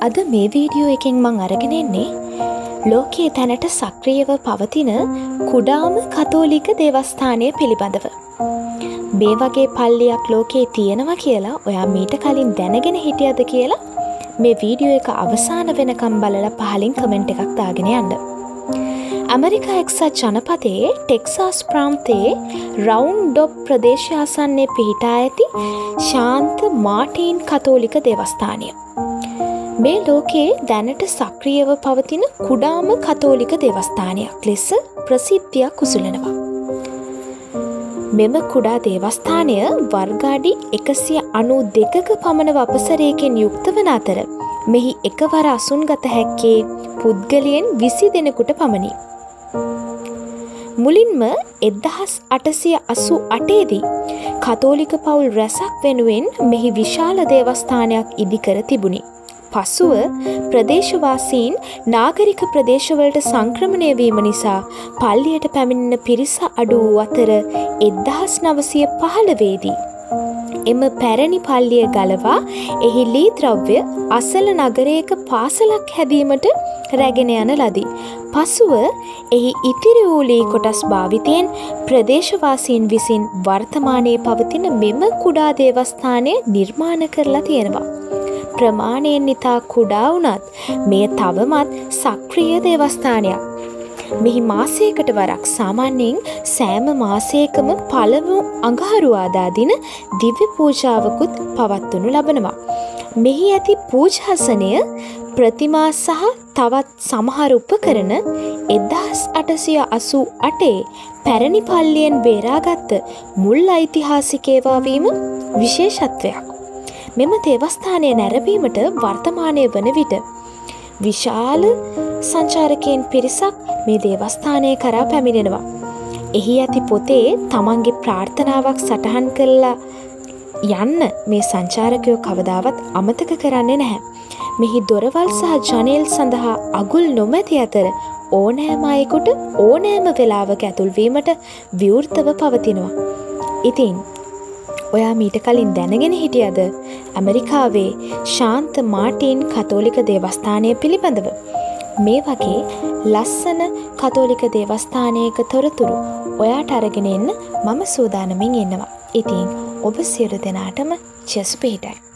අද මේ වීඩියෝ එකෙන් මං අරගෙන එන්නේ ලෝකයේ දැනට සක්‍රියව පවතින කුඩාම කතෝලික දේවස්ථානය පිළිබඳව. මේ වගේ පල්ලියක් ලෝකයේ තියෙනවා කියලා ඔයා මීට කලින් දැනගෙන හිටියද කියලා මේ වීඩියෝ එක අවසාන වෙනකම් බලලා පහලින් කමෙන්ට් එකක් දාගෙන යන්න. ඇමරිකා එක්සත් ජනපදයේ ටෙක්සාස් ප්‍රාන්තයේ රවුන්ඩ් ඩොප් ප්‍රදේශය ආසන්නයේ පිහිටා ඇති ශාන්ත මාර්ටින් කතෝලික දේවස්ථානය. මේ ලෝකයේ දැනට සක්‍රියව පවතින කුඩාම කතෝලික දේවස්ථානයක් ලෙස ප්‍රසිද්ධියක් උසුලනවා. මෙම කුඩා දේවස්ථානය වර්ග අඩි 192ක පමණ වපසරයකින් යුක්ත වන අතර මෙහි එකවර අසුන්ගත හැක්කේ පුද්ගලයන් 20 දෙනෙකුට පමණි. මුලින්ම 1888 දී කතෝලික පවුල් රැසක් වෙනුවෙන් මෙහි විශාල දේවස්ථානයක් ඉදිකර තිබුණි. පසුව ප්‍රදේශවාසීන් නාගරික ප්‍රදේශවලට සංක්‍රමණය වීම නිසා පල්ලියට පැමිණෙන පිරිස අඩු වූ අතර 1915 දී එම පැරණි පල්ලිය ගලවා එහි ලී ද්‍රව්‍ය අසල නගරයක පාසලක් හැදීමට රැගෙන යන ලදී. පසුව එහි ඉතිරි වූ ලී කොටස් භාවිතයෙන් ප්‍රදේශවාසීන් විසින් වර්තමානයේ පවතින මෙම කුඩා දේවස්ථානය නිර්මාණ කරලා තියෙනවා. ප්‍රමාණයෙන් ඉතා කුඩා වුණත් මෙය තවමත් සක්‍රිය දේවස්ථානයක්. මෙහි මාසයකට වරක් සාමාන්‍යයෙන් සෑම මාසයකම පළමු අඟහරුවාදා දින දිව්‍ය පූජාවකුත් පවත්වනු ලබනවා. මෙහි ඇති පූජාසනය ප්‍රතිමා සහ තවත් සමහර උපකරණ 1888 පැරණි පල්ලියෙන් බේරාගත්ත මුල් ඓතිහාසිකේවා වීම විශේෂත්වයක්. මෙම දේවස්ථානය නැරඹීමට වර්තමානයේ වන විට විශාල සංචාරකයන් පිරිසක් මේ දේවස්ථානය කරා පැමිණෙනවා. එහි ඇති පොතේ තමන්ගේ ප්‍රාර්ථනාවක් සටහන් කරලා යන්න මේ සංචාරකයෝ කවදාවත් අමතක කරන්නේ නැහැ. මෙහි දොරවල් සහ ජනෙල් සඳහා අගුල් නොමැති අතර ඕනෑම අයෙකුට ඕනෑම වෙලාවක ඇතුල්වීමට විවෘතව පවතිනවා. ඉතින් ඔයා මීට කලින් දැනගෙන හිටියද ඇමරිකාවේ ශාන්ත මාර්ටින් කතෝලික දේවස්ථානය පිළිබඳව? මේ වගේ ලස්සන කතෝලික දේවස්ථානයක තොරතුරු ඔයාට අරගෙන එන්න මම සූදානමින් ඉන්නවා. ඉතින් ඔබ සියලු දෙනාටම ජෙසු පිහිටයි.